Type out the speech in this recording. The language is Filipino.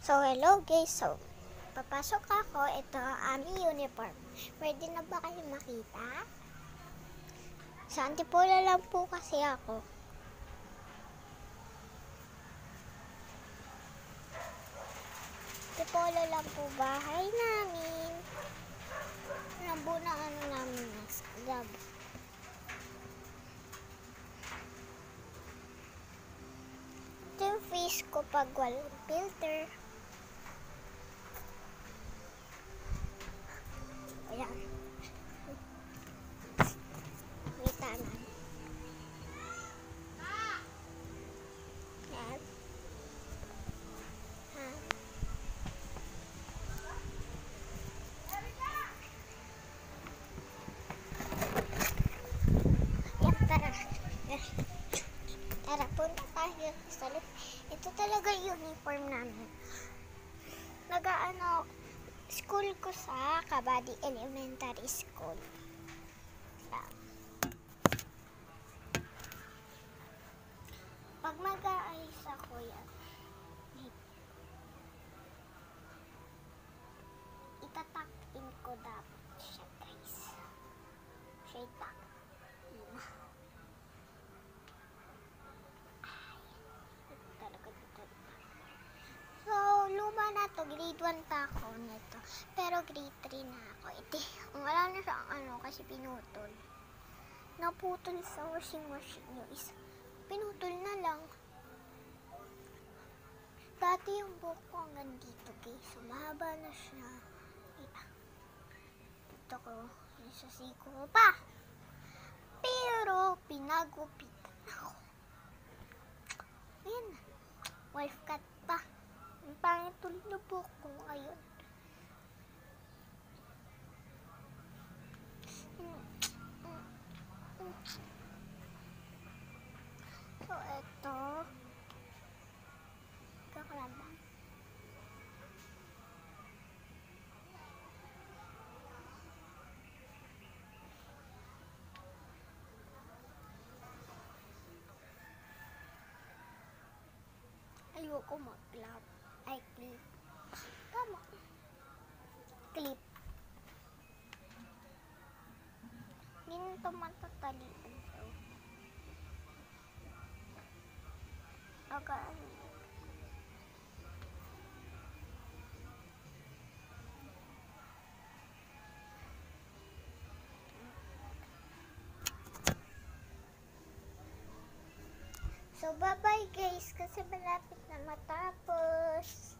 So, hello guys. So, papasok ako. Ito ang aming uniform. Pwede na ba kayo makita? Sa Antipolo lang po kasi ako. Antipolo lang po bahay namin. Lambo na namin na lab. Ito yung face ko pag walang filter. Ayan. Kita na. Ayan. Ha. Ayan, tara. Tara, punta tayo sa loob. Ito talaga yung uniform namin. School ko sa Kabady Elementary School. Pag mag-aayos ako yan, itatakin ko dapat siya, guys. Straight back. So, luma na to. Grade 1 pa ako nito. Pero grade 3 na ako. Ito, wala na siyang kasi pinutol. Naputol sa washing machine yung isa. Pinutol na lang. Dati yung buhok ko hanggang dito, guys. So, mahaba na siya. Dito ko, sa siko ko pa. Pero, pinagupitan ako. Ayan. Wife cut pa. Ang pangit tuloy na buhok ko ngayon. So, ito. Kakalaban. Ayoko mag-clap. Ay, clip. Tama. Clip. Hindi na ito matatalian. Agaan. So, bye-bye guys kasi malapit na matapos.